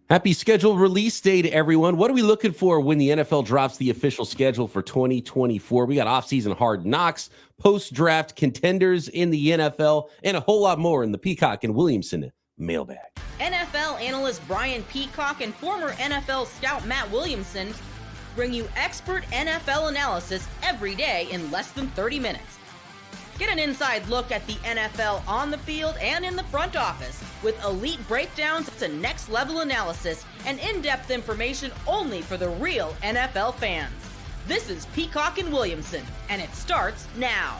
Happy schedule release day to everyone. What are we looking for when the NFL drops the official schedule for 2024? We got offseason hard knocks, post-draft contenders in the NFL, and a whole lot more in the Peacock and Williamson mailbag. NFL analyst Brian Peacock and former NFL scout Matt Williamson bring you expert NFL analysis every day in less than 30 minutes. Get an inside look at the NFL on the field and in the front office with elite breakdowns to next-level analysis and in-depth information only for the real NFL fans. This is Peacock and Williamson, and it starts now.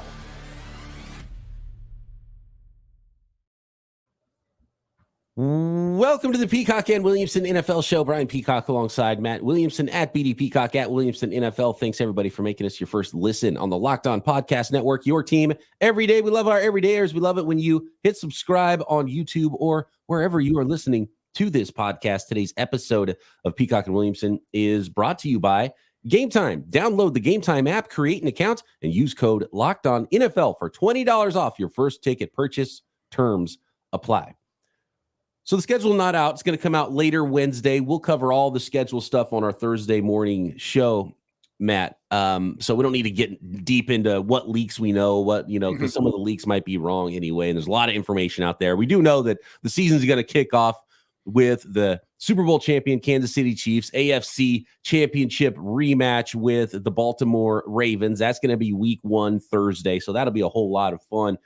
Welcome to the Peacock and Williamson NFL Show. Brian Peacock alongside Matt Williamson at BD Peacock at Williamson NFL. Thanks everybody for making us your first listen on the Locked On Podcast Network, your team every day. We love our everydayers. We love it when you hit subscribe on YouTube or wherever you are listening to this podcast. Today's episode of Peacock and Williamson is brought to you by Game Time. Download the Game Time app, create an account, and use code LOCKEDONNFL for $20 off your first ticket purchase. Terms apply. So the schedule not out. It's going to come out later Wednesday. We'll cover all the schedule stuff on our Thursday morning show, Matt. So we don't need to get deep into what leaks we know, because some of the leaks might be wrong anyway. And there's a lot of information out there. We do know that the season's going to kick off with the Super Bowl champion Kansas City Chiefs, AFC championship rematch with the Baltimore Ravens. That's going to be week 1 Thursday. So that'll be a whole lot of fun.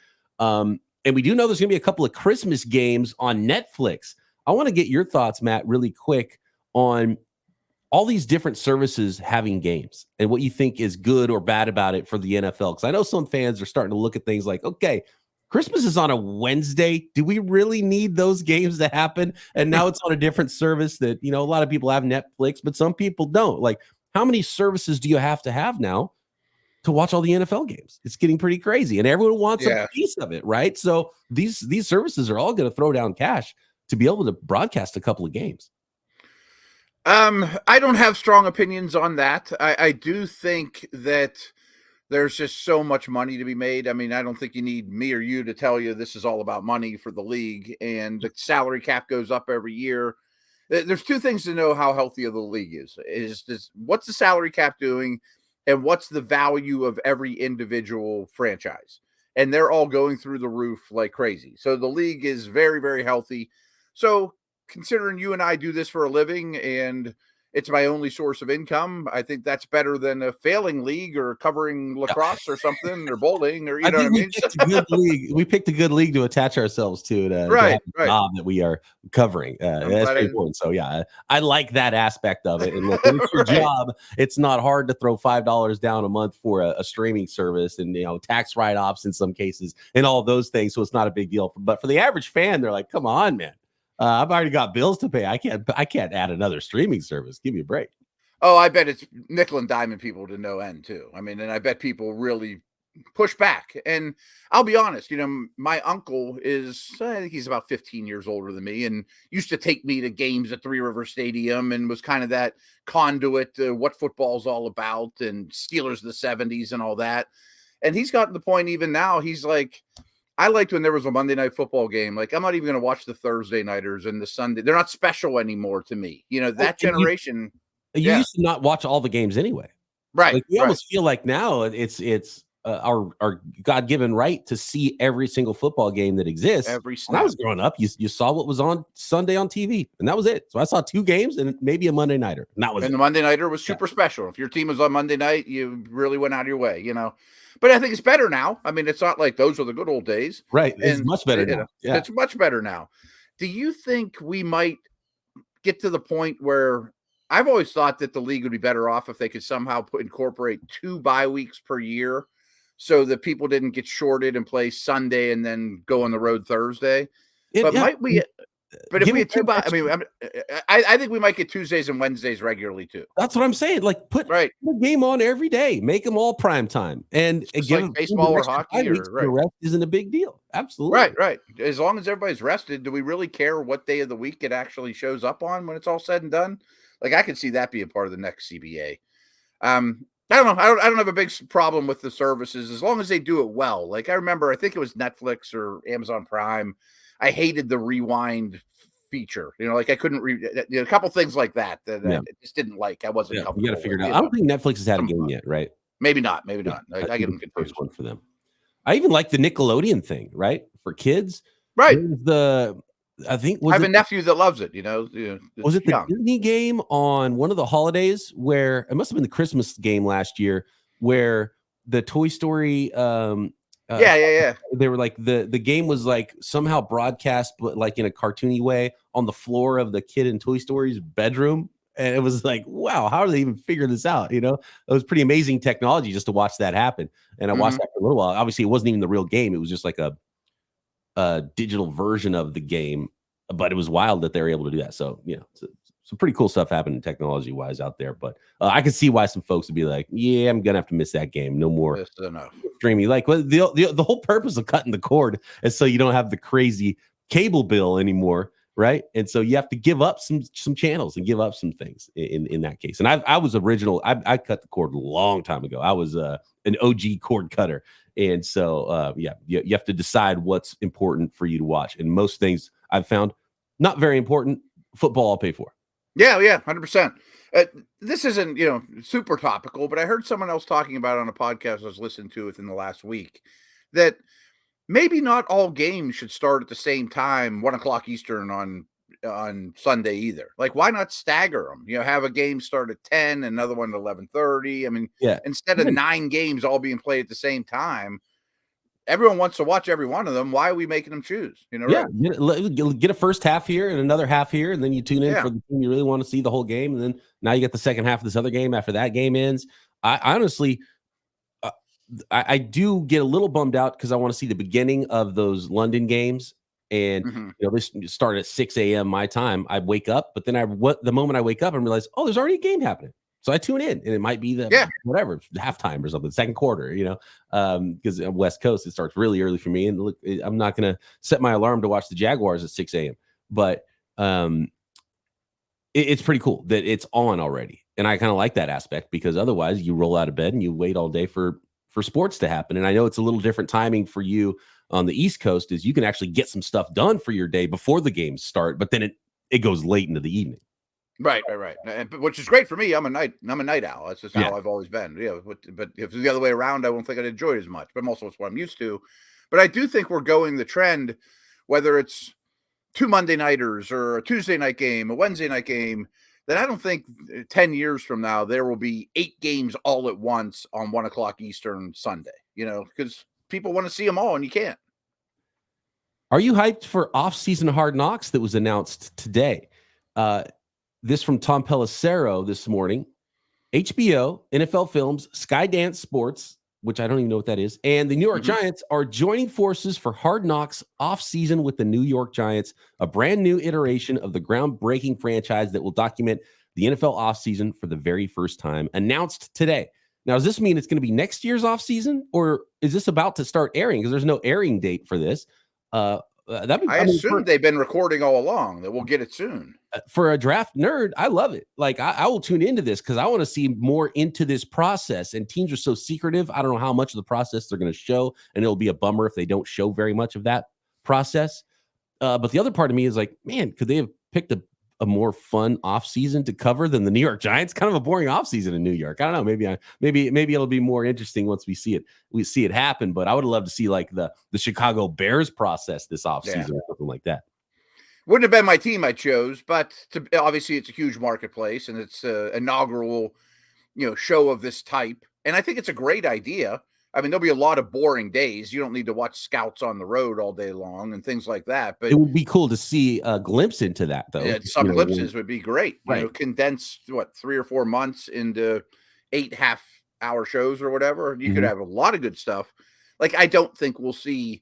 And we do know there's going to be a couple of Christmas games on Netflix. I want to get your thoughts, Matt, really quick on all these different services having games and what you think is good or bad about it for the NFL. Because I know some fans are starting to look at things like, okay, Christmas is on a Wednesday. Do we really need those games to happen? And now it's on a different service that, a lot of people have Netflix, but some people don't. Like, how many services do you have to have now to watch all the NFL games? It's getting pretty crazy, and everyone wants a piece of it, right? So these services are all going to throw down cash to be able to broadcast a couple of games. I don't have strong opinions on that. I do think that there's just so much money to be made. I mean, I don't think you need me or you to tell you this is all about money for the league, and the salary cap goes up every year. There's two things to know how healthy the league is what's the salary cap doing, and what's the value of every individual franchise. And they're all going through the roof like crazy. So the league is very, very healthy. So considering you and I do this for a living and it's my only source of income, I think that's better than a failing league or covering lacrosse or something or bowling or, you know what I mean? Picked a good league. We picked a good league to attach ourselves to have a job that we are covering. That's very important. So, yeah, I like that aspect of it. And look, when it's your job, it's not hard to throw $5 down a month for a streaming service and, tax write-offs in some cases and all those things. So it's not a big deal. But for the average fan, they're like, come on, man. I've already got bills to pay. I can't add another streaming service. Give me a break. Oh, I bet it's nickel and diamond people to no end too. I mean, and I bet people really push back. And I'll be honest, my uncle is, I think he's about 15 years older than me, and used to take me to games at Three River Stadium and was kind of that conduit to what football's all about and Steelers of the 70s and all that. And he's gotten to the point even now, he's like, I liked when there was a Monday night football game. Like, I'm not even going to watch the Thursday nighters and the Sunday. They're not special anymore to me. That generation. You used to not watch all the games anyway. Right. Like, we almost feel like now it's our God-given right to see every single football game that exists. Every snap. When I was growing up, you saw what was on Sunday on TV, and that was it. So I saw 2 games and maybe a Monday nighter. And that was the Monday nighter was super special. If your team was on Monday night, you really went out of your way, But I think it's better now. I mean, it's not like those were the good old days. Right. It's much better now. Yeah. It's much better now. Do you think we might get to the point where I've always thought that the league would be better off if they could somehow incorporate 2 bye weeks per year so that people didn't get shorted and play Sunday and then go on the road Thursday? Might we... But if we had 2 bye, I think we might get Tuesdays and Wednesdays regularly too. That's what I'm saying. Like, put the game on every day, make them all prime time, and give like baseball or hockey. The rest isn't a big deal. Absolutely, right. As long as everybody's rested, do we really care what day of the week it actually shows up on when it's all said and done? Like, I could see that being part of the next CBA. I don't know. I don't have a big problem with the services as long as they do it well. Like, I remember, I think it was Netflix or Amazon Prime. I hated the rewind feature. Like I couldn't read a couple things like that I just didn't like. I wasn't comfortable. You got to figure it with, out. I don't think Netflix has had a game yet, right? Maybe not. Maybe not. I get them the confused. first one for them. I even like the Nickelodeon thing, right? For kids, right? I think I have a nephew that loves it. Was it the Disney game on one of the holidays where it must have been the Christmas game last year where the Toy Story? Yeah. They were like the game was like somehow broadcast, but like in a cartoony way on the floor of the kid in Toy Story's bedroom. And it was like, wow, how do they even figure this out? It was pretty amazing technology just to watch that happen. And I watched that for a little while. Obviously, it wasn't even the real game. It was just like a digital version of the game, but it was wild that they were able to do that. So, some pretty cool stuff happening technology wise out there. But I can see why some folks would be like, yeah, I'm going to have to miss that game. No more streaming. Like the whole purpose of cutting the cord is so you don't have the crazy cable bill anymore. Right. And so you have to give up some channels and give up some things in that case. And I was original. I cut the cord a long time ago. I was an OG cord cutter. And so, you have to decide what's important for you to watch. And most things I've found not very important. Football I'll pay for. Yeah, 100%. This isn't, super topical, but I heard someone else talking about it on a podcast I was listening to within the last week that maybe not all games should start at the same time, 1:00 Eastern on Sunday either. Like, why not stagger them? Have a game start at 10, another one at 11:30. I mean, instead of 9 games all being played at the same time, everyone wants to watch every one of them. Why are we making them choose? Right? Get a first half here and another half here, and then you tune in for the team you really want to see the whole game, and then now you get the second half of this other game after that game ends. I honestly, I do get a little bummed out because I want to see the beginning of those London games, and this start at 6 a.m. my time. I wake up, but then the moment I wake up, I realize, oh, there's already a game happening. So I tune in, and it might be whatever halftime or something, second quarter, because on West Coast it starts really early for me. And look, I'm not going to set my alarm to watch the Jaguars at 6 a.m. But it's pretty cool that it's on already, and I kind of like that aspect because otherwise you roll out of bed and you wait all day for sports to happen. And I know it's a little different timing for you on the East Coast, is you can actually get some stuff done for your day before the games start, but then it goes late into the evening. Right. Which is great for me. I'm a night owl. That's just how I've always been. But if it's the other way around, I won't think I'd enjoy it as much. But also it's what I'm used to. But I do think we're going the trend, whether it's 2 Monday nighters or a Tuesday night game, a Wednesday night game, that I don't think 10 years from now there will be 8 games all at once on 1:00 Eastern Sunday. Because people want to see them all, and you can't. Are you hyped for off-season Hard Knocks that was announced today? This from Tom Pelissero this morning. HBO, NFL Films, Skydance Sports, which I don't even know what that is, and the New York Giants are joining forces for Hard Knocks off-season with the New York Giants, a brand new iteration of the groundbreaking franchise that will document the NFL offseason for the very first time, announced today. Now, does this mean it's going to be next year's offseason, or is this about to start airing? Because there's no airing date for this. I assume they've been recording all along, that we'll get it soon. For a draft nerd, I love it. Like, I will tune into this because I want to see more into this process. And teams are so secretive. I don't know how much of the process they're going to show, and it'll be a bummer if they don't show very much of that process. But the other part of me is like, man, could they have picked a more fun offseason to cover than the New York Giants? Kind of a boring offseason in New York. I don't know. Maybe it'll be more interesting once we see it happen. But I would love to see like the Chicago Bears process this offseason or something like that. Wouldn't have been my team I chose, but obviously it's a huge marketplace and it's an inaugural, show of this type. And I think it's a great idea. I mean, there'll be a lot of boring days. You don't need to watch scouts on the road all day long and things like that. But it would be cool to see a glimpse into that, though. Yeah, some glimpses would be great. Right. Condense 3 or 4 months into 8 half-hour shows or whatever. You could have a lot of good stuff. Like, I don't think we'll see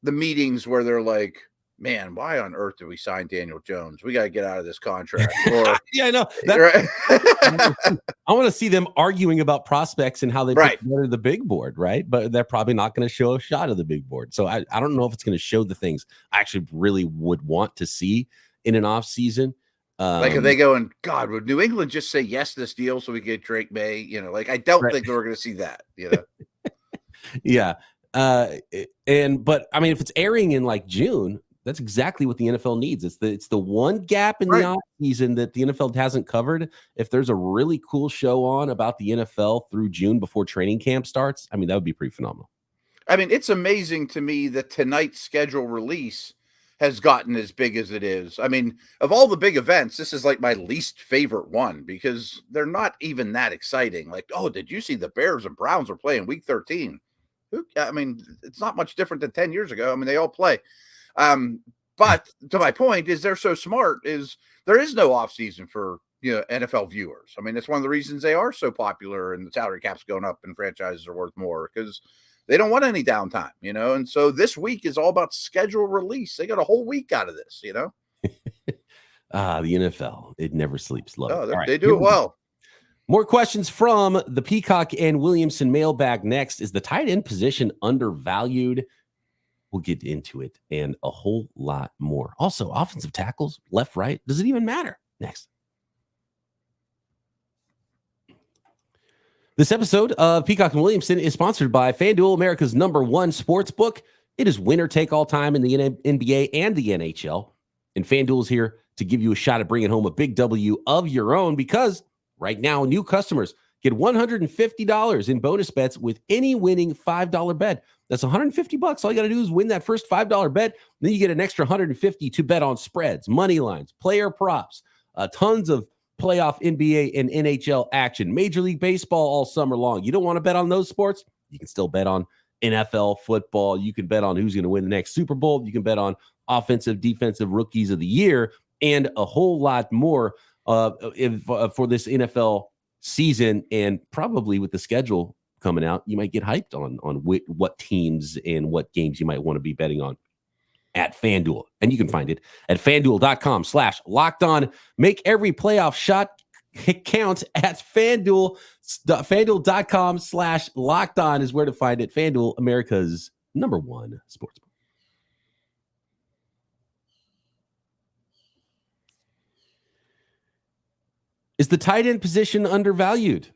the meetings where they're like, man, why on earth did we sign Daniel Jones? We got to get out of this contract. Or, yeah, I know. Right? I want to see them arguing about prospects and how they put together the big board, right? But they're probably not going to show a shot of the big board. So I don't know if it's going to show the things I actually really would want to see in an off season. Like if they go and God, would New England just say yes to this deal so we get Drake May? I don't think we're going to see that. Yeah. But I mean, if it's airing in like June, That's exactly what the NFL needs. It's the one gap in the offseason that the NFL hasn't covered. If there's a really cool show on about the NFL through June before training camp starts, I mean, that would be pretty phenomenal. I mean, it's amazing to me that tonight's schedule release has gotten as big as it is. I mean, of all the big events, this is like my least favorite one because they're not even that exciting. Like, oh, did you see the Bears and Browns were playing week 13? I mean, it's not much different than 10 years ago. I mean, they all play. But to my point is they're so smart is there is no offseason for, NFL viewers. I mean, it's one of the reasons they are so popular and the salary cap's going up and franchises are worth more because they don't want any downtime, and so this week is all about schedule release. They got a whole week out of this, The NFL, it never sleeps. Love it. Right, they do it well. More questions from the Peacock and Williamson mailbag. Next, is the tight end position undervalued? We'll get into it and a whole lot more. Also, offensive tackles, left, right, does it even matter? Next. This episode of Peacock and Williamson is sponsored by FanDuel, America's #1 sports book. It is winner take all time in the NBA and the NHL. And FanDuel is here to give you a shot at bringing home a big W of your own because right now, new customers get $150 in bonus bets with any winning $5 bet. That's $150. All you got to do is win that first $5 bet. Then you get an extra $150 to bet on spreads, money lines, player props, tons of playoff NBA and NHL action, Major League Baseball all summer long. You don't want to bet on those sports? You can still bet on NFL football. You can bet on who's going to win the next Super Bowl. You can bet on offensive, defensive rookies of the year, and a whole lot more for this NFL season. And probably with the schedule coming out, you might get hyped on what teams and what games you might want to be betting on at FanDuel. And you can find it at FanDuel.com/lockedon. Make every playoff shot count at FanDuel. FanDuel.com/lockedon is where to find it. FanDuel, America's #1 sportsbook. Is the tight end position undervalued,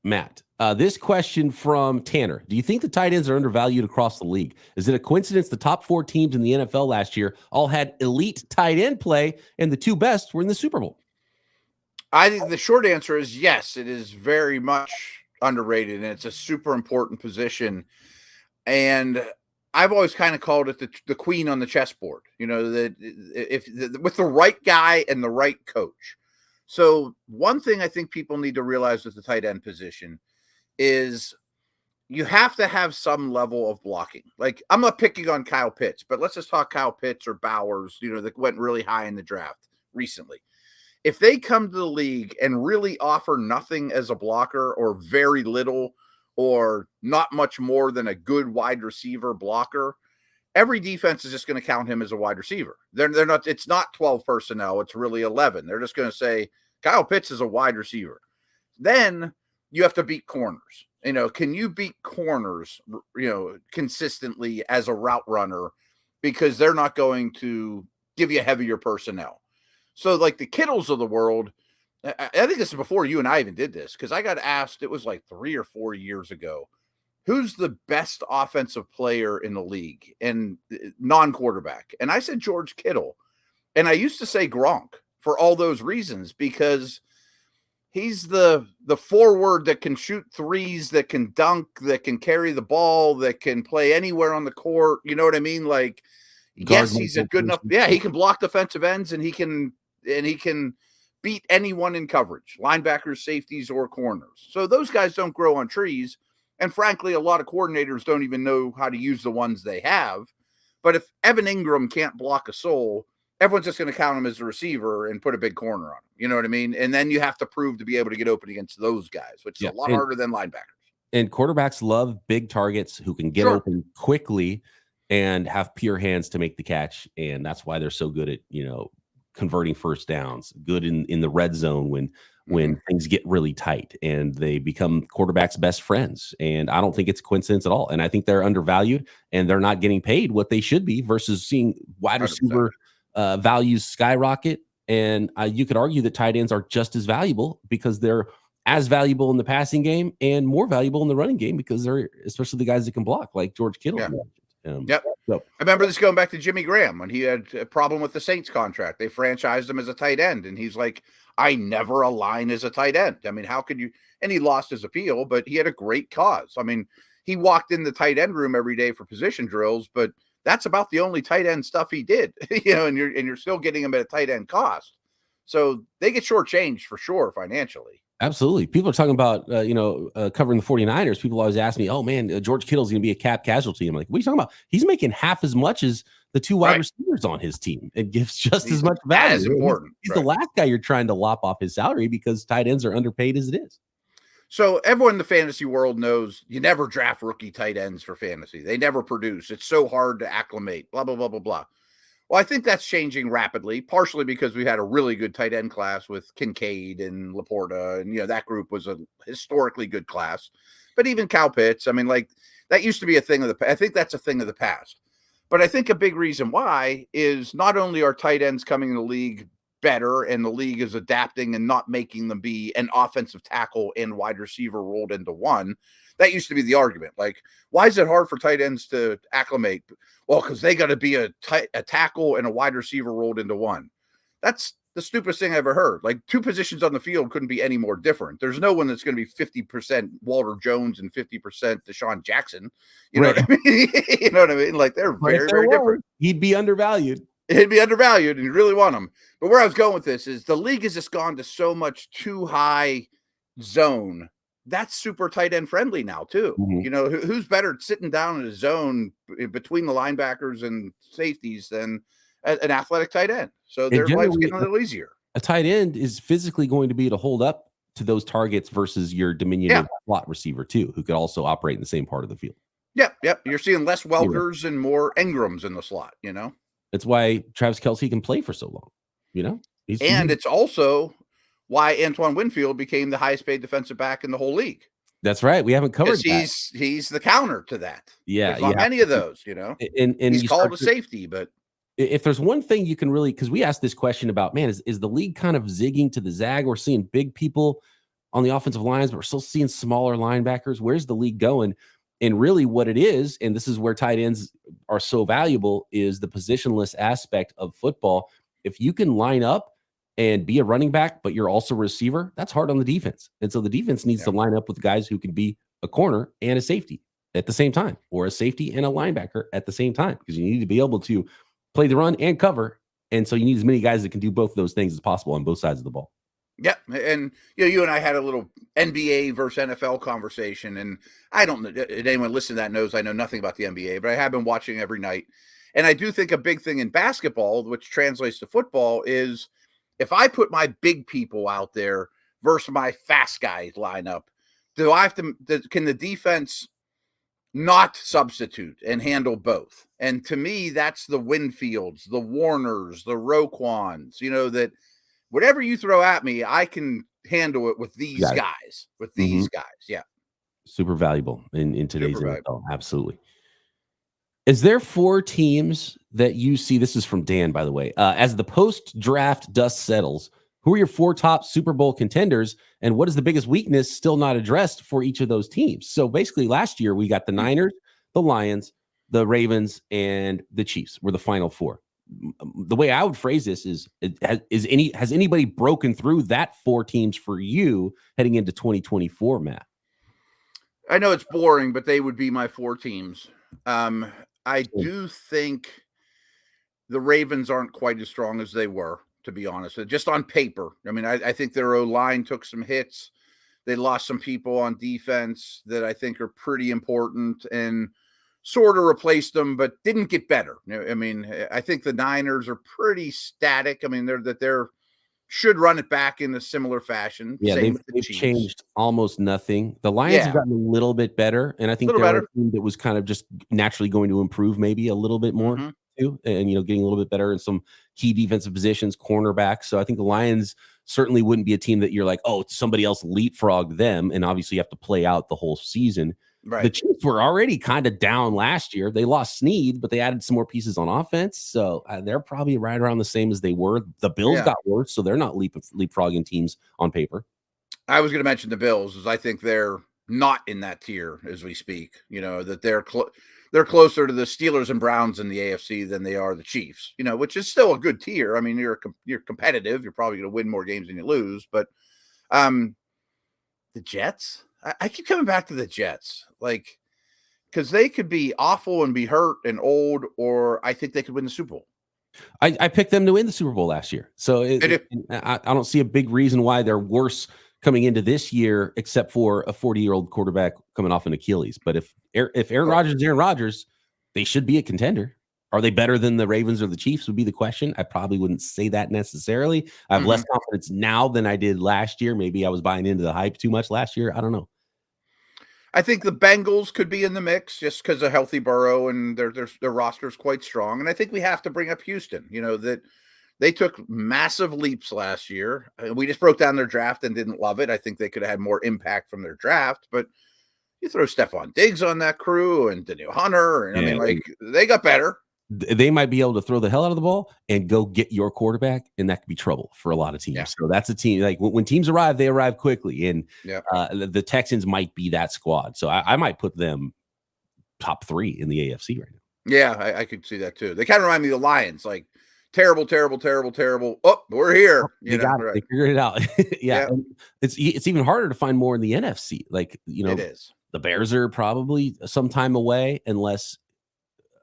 Matt? This question from Tanner. Do you think the tight ends are undervalued across the league? Is it a coincidence the top 4 teams in the NFL last year all had elite tight end play and the 2 best were in the Super Bowl? I think the short answer is yes, it is very much underrated and it's a super important position. And I've always kind of called it the queen on the chessboard, that with the right guy and the right coach. So one thing I think people need to realize with the tight end position is you have to have some level of blocking. Like, I'm not picking on Kyle Pitts, but let's just talk Kyle Pitts or Bowers, that went really high in the draft recently. If they come to the league and really offer nothing as a blocker or very little or not much more than a good wide receiver blocker, every defense is just going to count him as a wide receiver. They're not, it's not 12 personnel. It's really 11. They're just going to say Kyle Pitts is a wide receiver. Then you have to beat corners. Can you beat corners, consistently as a route runner because they're not going to give you heavier personnel. So like the Kittles of the world, I think this is before you and I even did this because I got asked, it was like 3 or 4 years ago, who's the best offensive player in the league and non-quarterback? And I said George Kittle. And I used to say Gronk for all those reasons because he's the forward that can shoot threes, that can dunk, that can carry the ball, that can play anywhere on the court. You know what I mean? Like, yes, he's a good enough. Yeah, he can block defensive ends and he can beat anyone in coverage, linebackers, safeties, or corners. So those guys don't grow on trees. And frankly, a lot of coordinators don't even know how to use the ones they have. But if Evan Ingram can't block a soul, everyone's just going to count him as a receiver and put a big corner on him. You know what I mean? And then you have to prove to be able to get open against those guys, which is a lot harder than linebackers. And quarterbacks love big targets who can get open quickly and have pure hands to make the catch. And that's why they're so good at, converting first downs, good in the red zone when things get really tight and they become quarterbacks' best friends. And I don't think it's a coincidence at all. And I think they're undervalued and they're not getting paid what they should be versus seeing wide receiver values skyrocket. And you could argue that tight ends are just as valuable because they're as valuable in the passing game and more valuable in the running game because they're especially the guys that can block like George Kittle. Yep. So I remember this going back to Jimmy Graham when he had a problem with the Saints contract. They franchised him as a tight end, and he's like, I never align as a tight end. I mean, how could you? And he lost his appeal, but he had a great cause. I mean, he walked in the tight end room every day for position drills, but that's about the only tight end stuff he did, and you're still getting him at a tight end cost. So they get shortchanged for sure financially. absolutely. People are talking about, covering the 49ers. People always ask me, oh man, George Kittle's going to be a cap casualty. I'm like, what are you talking about? He's making half as much as the two wide receivers on his team. It gives just as much value. As important. He's the last guy you're trying to lop off his salary because tight ends are underpaid as it is. So everyone in the fantasy world knows you never draft rookie tight ends for fantasy. They never produce. It's so hard to acclimate, blah, blah, blah, blah, blah. Well, I think that's changing rapidly, partially because we had a really good tight end class with Kincaid and Laporta. And, that group was a historically good class. But even Kyle Pitts, I mean, like, that used to be a thing of I think that's a thing of the past. But I think a big reason why is not only are tight ends coming in the league better and the league is adapting and not making them be an offensive tackle and wide receiver rolled into one. That used to be the argument. Like, why is it hard for tight ends to acclimate? Well, because they got to be a tackle and a wide receiver rolled into one. That's the stupidest thing I ever heard. Like, two positions on the field couldn't be any more different. There's no one that's going to be 50% Walter Jones and 50% Deshaun Jackson. You know what I mean? You know what I mean? Like, they're very, very different. He'd be undervalued. He'd be undervalued, and you really want him. But where I was going with this is the league has just gone to so much too high zone. That's super tight end friendly now too. Mm-hmm. Who's better at sitting down in a zone between the linebackers and safeties than an athletic tight end? So their life's getting a little easier. A tight end is physically going to be able to hold up to those targets versus your diminutive slot receiver too, who could also operate in the same part of the field. Yep. You're seeing less Welkers and more Ingrams in the slot, That's why Travis Kelce can play for so long, it's also why Antoine Winfield became the highest paid defensive back in the whole league. That's right. We haven't covered that. He's the counter to that. Yeah. There's not many of those, And he's called a safety, but if there's one thing you can really, because we asked this question about, man, is the league kind of zigging to the zag? We're seeing big people on the offensive lines, but we're still seeing smaller linebackers. Where's the league going? And really what it is, and this is where tight ends are so valuable, is the positionless aspect of football. If you can line up and be a running back, but you're also a receiver, that's hard on the defense. And so the defense needs to line up with guys who can be a corner and a safety at the same time, or a safety and a linebacker at the same time, because you need to be able to play the run and cover. And so you need as many guys that can do both of those things as possible on both sides of the ball. Yeah. And, you and I had a little NBA versus NFL conversation, and I don't know, anyone listening to that knows I know nothing about the NBA, but I have been watching every night. And I do think a big thing in basketball, which translates to football, is if I put my big people out there versus my fast guys lineup, can the defense not substitute and handle both? And to me, that's the Winfields, the Warners, the Roquans, that whatever you throw at me, I can handle it with these guys, Yeah. Super valuable in today's NFL. Absolutely. Is there 4 teams that you see? This is from Dan, by the way. As the post-draft dust settles, who are your 4 top Super Bowl contenders, and what is the biggest weakness still not addressed for each of those teams? So basically, last year we got the Niners, the Lions, the Ravens, and the Chiefs were the final 4. The way I would phrase this is has anybody broken through that 4 teams for you heading into 2024, Matt? I know it's boring, but they would be my 4 teams. I do think the Ravens aren't quite as strong as they were, to be honest, just on paper. I mean, I think their O-line took some hits. They lost some people on defense that I think are pretty important and sort of replaced them, but didn't get better. I mean, I think the Niners are pretty static. I mean, they're should run it back in a similar fashion. Yeah, they've changed almost nothing. The Lions have gotten a little bit better, and I think they're a team that was kind of just naturally going to improve maybe a little bit more too, and getting a little bit better in some key defensive positions, cornerbacks. So I think the Lions certainly wouldn't be a team that you're like, oh, somebody else leapfrogged them, and obviously you have to play out the whole season. Right. The Chiefs were already kind of down last year. They lost Snead, but they added some more pieces on offense. So they're probably right around the same as they were. The Bills got worse, so they're not leapfrogging teams on paper. I was going to mention the Bills, as I think they're not in that tier as we speak. That they're closer to the Steelers and Browns in the AFC than they are the Chiefs, which is still a good tier. I mean, you're competitive. You're probably going to win more games than you lose. But the Jets, I keep coming back to the Jets, because they could be awful and be hurt and old, or I think they could win the Super Bowl. I picked them to win the Super Bowl last year. So I don't see a big reason why they're worse coming into this year, except for a 40-year-old quarterback coming off an Achilles. But if Aaron Rodgers is Aaron Rodgers, they should be a contender. Are they better than the Ravens or the Chiefs would be the question. I probably wouldn't say that necessarily. I have less confidence now than I did last year. Maybe I was buying into the hype too much last year. I don't know. I think the Bengals could be in the mix just because of healthy Burrow and their roster is quite strong. And I think we have to bring up Houston, that they took massive leaps last year. We just broke down their draft and didn't love it. I think they could have had more impact from their draft, but you throw Stephon Diggs on that crew and Daniel Hunter. And they got better. They might be able to throw the hell out of the ball and go get your quarterback, and that could be trouble for a lot of teams. Yeah. So that's a team, like when teams arrive, they arrive quickly, and the Texans might be that squad. So I might put them top 3 in the AFC right now. Yeah, I could see that too. They kind of remind me of the Lions, like terrible. Oh, we're here. They got it. Right. They figured it out. Yeah. It's even harder to find more in the NFC. Like, it is. The Bears are probably some time away unless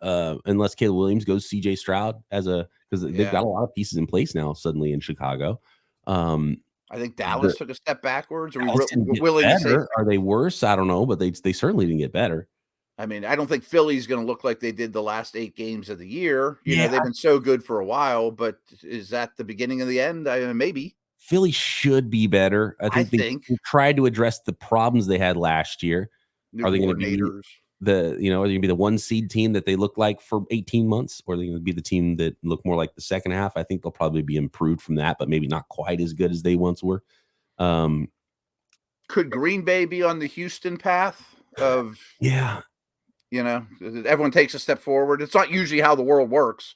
Caleb Williams goes CJ Stroud because they've got a lot of pieces in place now suddenly in Chicago. I think Dallas took a step backwards. Are they worse? I don't know, but they certainly didn't get better. I mean, I don't think Philly's going to look like they did the last 8 games of the year. They've been so good for a while, but is that the beginning of the end? Maybe. Philly should be better. I think they tried to address the problems they had last year. Are they going to be are they going to be the 1 seed team that they look like for 18 months, or are they going to be the team that look more like the second half? I think they'll probably be improved from that, but maybe not quite as good as they once were. Could Green Bay be on the Houston path of everyone takes a step forward? It's not usually how the world works.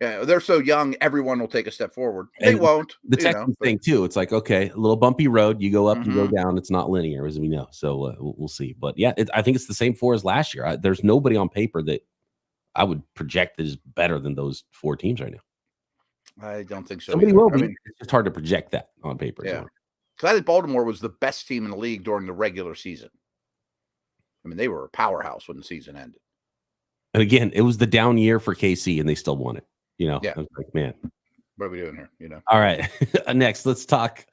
They're so young, everyone will take a step forward. They won't. The Texans thing too. It's like, okay, a little bumpy road. You go up, you go down. It's not linear, as we know. So we'll see. But yeah, I think it's the same 4 as last year. There's nobody on paper that I would project that is better than those 4 teams right now. I don't think so. Somebody will be. It's just hard to project that on paper. Yeah, because I think Baltimore was the best team in the league during the regular season. I mean, they were a powerhouse when the season ended. And again, it was the down year for KC, and they still won it. I was like, man, what are we doing here? All right. Next, let's talk.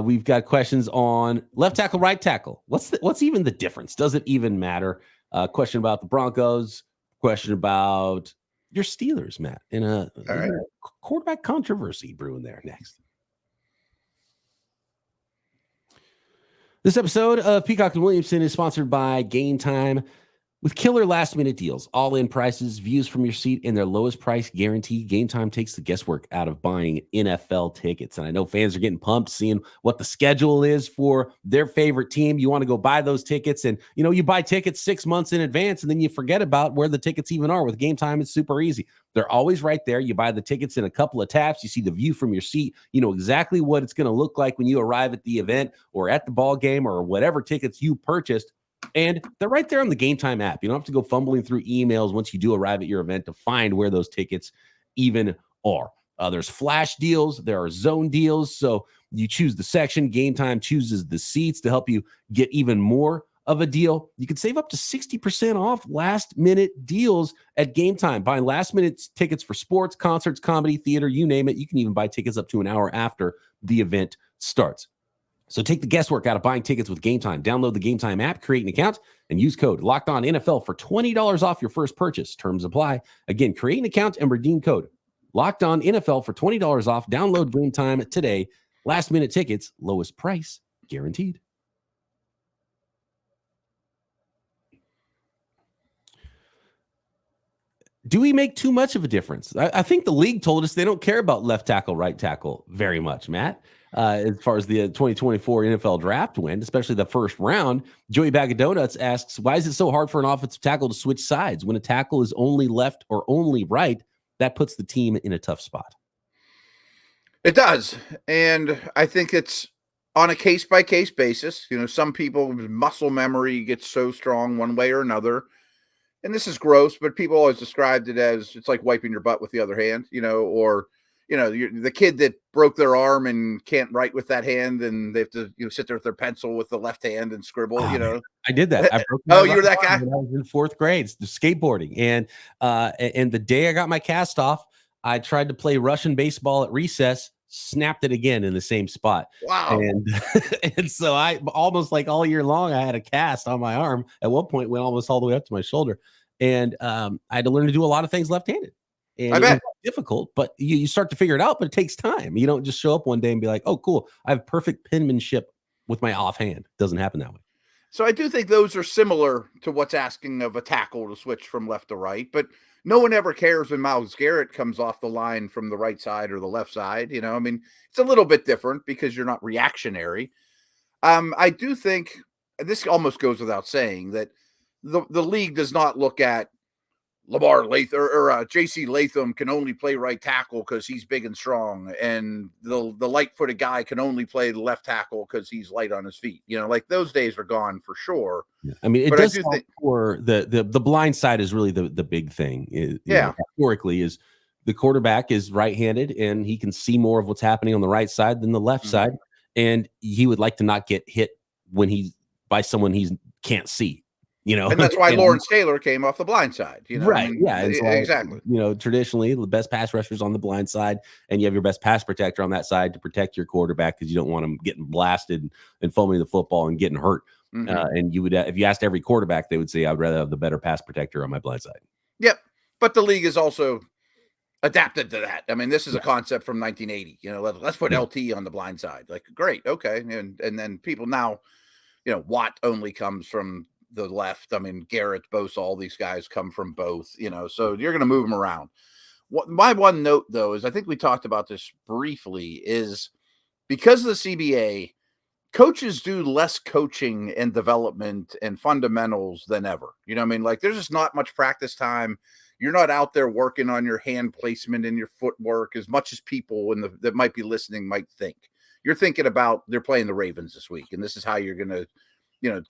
We've got questions on left tackle, right tackle. What's even the difference? Does it even matter? Question about the Broncos. Question about your Steelers, Matt. In a quarterback controversy brewing there. Next. This episode of Peacock and Williamson is sponsored by Game Time. With killer last-minute deals, all-in prices, views from your seat, and their lowest price guarantee, Game Time takes the guesswork out of buying NFL tickets. And I know fans are getting pumped seeing what the schedule is for their favorite team. You want to go buy those tickets, and you buy tickets 6 months in advance, and then you forget about where the tickets even are. With Game Time, it's super easy. They're always right there. You buy the tickets in a couple of taps. You see the view from your seat. You know exactly what it's going to look like when you arrive at the event or at the ball game or whatever tickets you purchased. And they're right there on the Game Time app. You don't have to go fumbling through emails once you do arrive at your event to find where those tickets even are. There's flash deals. There are zone deals. So you choose the section. Game Time chooses the seats to help you get even more of a deal. You can save up to 60% off last-minute deals at Game Time. Buying last-minute tickets for sports, concerts, comedy, theater, you name it. You can even buy tickets up to an hour after the event starts. So take the guesswork out of buying tickets with Game Time. Download the Game Time app, create an account, and use code LOCKEDONNFL for $20 off your first purchase. Terms apply. Again, create an account and redeem code LOCKEDONNFL for $20 off. Download Game Time today. Last minute tickets, lowest price guaranteed. Do we make too much of a difference? I think the league told us they don't care about left tackle, right tackle very much, Matt. As far as the 2024 NFL draft went, especially the first round, Joey Bag of Donuts asks, why is it so hard for an offensive tackle to switch sides? When a tackle is only left or only right, that puts the team in a tough spot. It does. And I think it's on a case-by-case basis. Some people's muscle memory gets so strong one way or another. and this is gross, but people always described it as it's like wiping your butt with the other hand, or the kid that broke their arm and can't write with that hand, and they have to sit there with their pencil with the left hand and scribble. I did that. I broke oh, you were that guy? When I was in 4th grade, skateboarding, and the day I got my cast off, I tried to play Russian baseball at recess. Snapped it again in the same spot. Wow. And so I almost like all year long, I had a cast on my arm. At one point, went almost all the way up to my shoulder. And I had to learn to do a lot of things left-handed. And I bet. It was difficult, but you start to figure it out, but it takes time. You don't just show up one day and be like, oh, cool, I have perfect penmanship with my offhand. It doesn't happen that way. So I do think those are similar to what's asking of a tackle to switch from left to right, but no one ever cares when Myles Garrett comes off the line from the right side or the left side. It's a little bit different because you're not reactionary. I do think this almost goes without saying that the league does not look at Lamar Latham or J.C. Latham can only play right tackle because he's big and strong, and the light-footed guy can only play the left tackle because he's light on his feet. Like those days are gone for sure. Yeah. I mean, it does for the blind side is really the big thing. Historically, is the quarterback is right-handed and he can see more of what's happening on the right side than the left side, and he would like to not get hit when he's by someone he can't see. And that's why Lawrence Taylor came off the blind side, right? Exactly. Traditionally, the best pass rushers on the blind side, and you have your best pass protector on that side to protect your quarterback because you don't want him getting blasted and fumbling the football and getting hurt. And you would, if you asked every quarterback, they would say, "I'd rather have the better pass protector on my blind side." Yep, but the league is also adapted to that. I mean, this is a concept from 1980. Let's put LT on the blind side. Like, great, okay, and then people now, Watt only comes from the left. I mean, Garrett, Bosa, all these guys come from both, so you're going to move them around. My one note, though, is I think we talked about this briefly, is because of the CBA, coaches do less coaching and development and fundamentals than ever. Like there's just not much practice time. You're not out there working on your hand placement and your footwork as much as people that might be listening might think. You're thinking about they're playing the Ravens this week, and this is how you're going to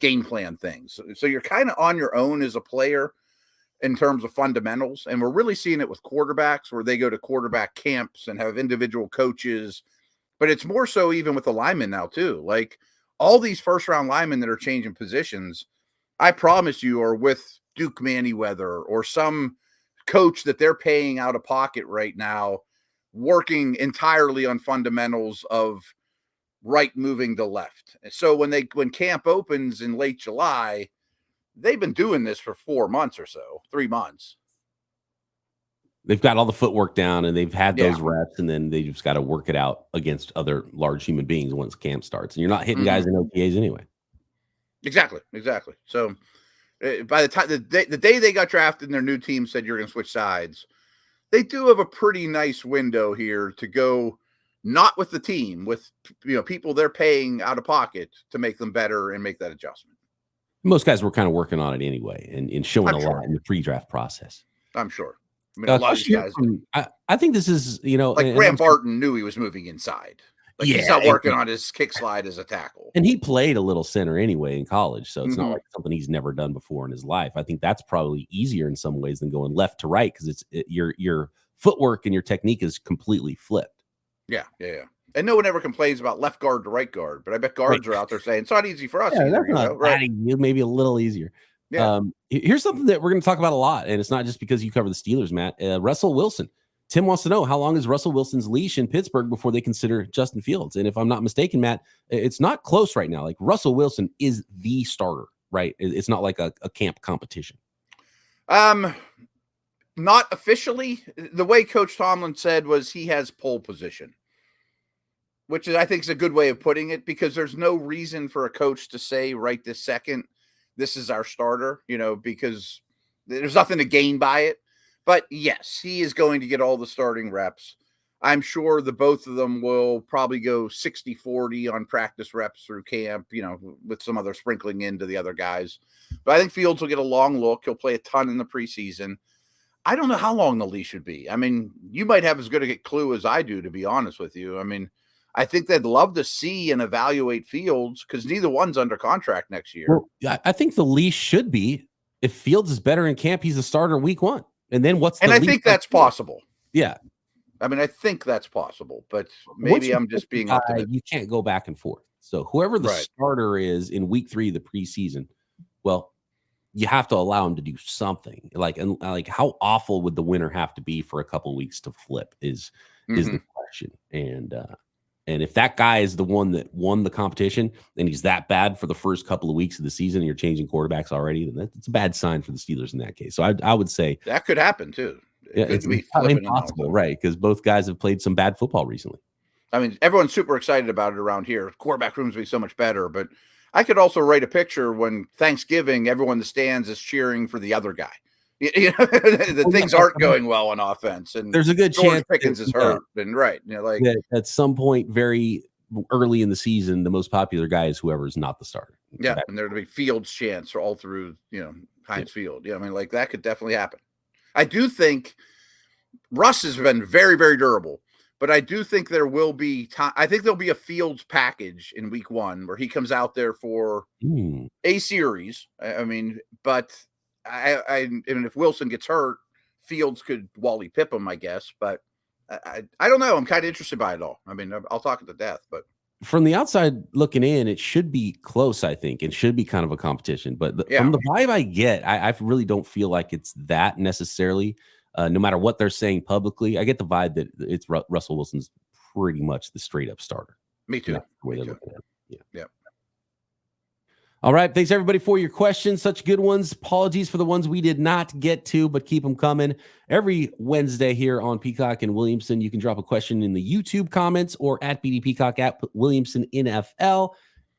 game plan things. So you're kind of on your own as a player in terms of fundamentals. And we're really seeing it with quarterbacks where they go to quarterback camps and have individual coaches, but it's more so even with the linemen now too. Like all these first round linemen that are changing positions, I promise you, are with Duke Manyweather or some coach that they're paying out of pocket right now, working entirely on fundamentals of right moving to left. So when camp opens in late July, they've been doing this for 4 months or so, 3 months. They've got all the footwork down and they've had those reps, and then they just got to work it out against other large human beings once camp starts. And you're not hitting guys in OTAs anyway. Exactly. So by the time the day they got drafted and their new team said you're going to switch sides, they do have a pretty nice window here to go. Not with the team, with people they're paying out of pocket to make them better and make that adjustment. Most guys were kind of working on it anyway and showing a lot in the pre-draft process. I'm sure. I mean, a lot of these guys. I think this is, like Graham Barton knew he was moving inside. Like he's not working on his kick slide as a tackle. And he played a little center anyway in college, so it's not like something he's never done before in his life. I think that's probably easier in some ways than going left to right because your footwork and your technique is completely flipped. Yeah. And no one ever complains about left guard to right guard, but I bet guards are out there saying it's not easy for us. Either, right? Maybe a little easier. Yeah. Here's something that we're going to talk about a lot, and it's not just because you cover the Steelers, Matt. Russell Wilson. Tim wants to know, how long is Russell Wilson's leash in Pittsburgh before they consider Justin Fields? And if I'm not mistaken, Matt, it's not close right now. Like Russell Wilson is the starter, right? It's not like a camp competition. Not officially. The way Coach Tomlin said was he has pole position, which I think is a good way of putting it, because there's no reason for a coach to say right this second, this is our starter, because there's nothing to gain by it. But yes, he is going to get all the starting reps. I'm sure the both of them will probably go 60-40 on practice reps through camp, with some other sprinkling into the other guys. But I think Fields will get a long look. He'll play a ton in the preseason. I don't know how long the leash should be. I mean, you might have as good a clue as I do, to be honest with you. I mean, I think they'd love to see and evaluate Fields because neither one's under contract next year. Well, I think the leash should be if Fields is better in camp, he's a starter week 1. And then what's and the I think that's possible. Yeah. I mean, I think that's possible, but maybe I'm just being optimistic. You can't go back and forth. So whoever the starter is in week 3 of the preseason, well, you have to allow him to do something. Like how awful would the winner have to be for a couple of weeks to flip is the question. And if that guy is the one that won the competition and he's that bad for the first couple of weeks of the season and you're changing quarterbacks already, then that's a bad sign for the Steelers in that case. So I would say that could happen too. It's impossible, right? Because both guys have played some bad football recently. I mean, everyone's super excited about it around here. Quarterback rooms will be so much better, but I could also write a picture when Thanksgiving, everyone in the stands is cheering for the other guy. You know, things aren't going well on offense, and there's a good chance Pickens is hurt, and like at some point, very early in the season, the most popular guy is whoever is not the starter. Yeah, and there'll be Fields chants all through, Heinz Field. Yeah, I mean, like that could definitely happen. I do think Russ has been very, very durable, but I do think there will be time. I think there'll be a Fields package in week 1 where he comes out there for a series. I mean, but I mean, if Wilson gets hurt, Fields could Wally Pip him, I guess. But I don't know. I'm kind of interested by it all. I mean, I'll talk it to death, but from the outside looking in, it should be close, I think. It should be kind of a competition. But from the vibe I get, I really don't feel like it's that necessarily. No matter what they're saying publicly, I get the vibe that it's Russell Wilson's pretty much the straight up starter. Me too. The way they're looking at it. Yeah. All right. Thanks, everybody, for your questions. Such good ones. Apologies for the ones we did not get to, but keep them coming. Every Wednesday here on Peacock and Williamson, you can drop a question in the YouTube comments or at BD Peacock at Williamson NFL.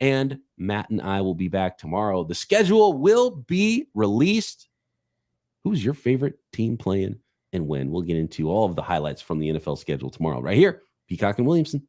And Matt and I will be back tomorrow. The schedule will be released. Who's your favorite team playing and when? We'll get into all of the highlights from the NFL schedule tomorrow right here, Peacock and Williamson.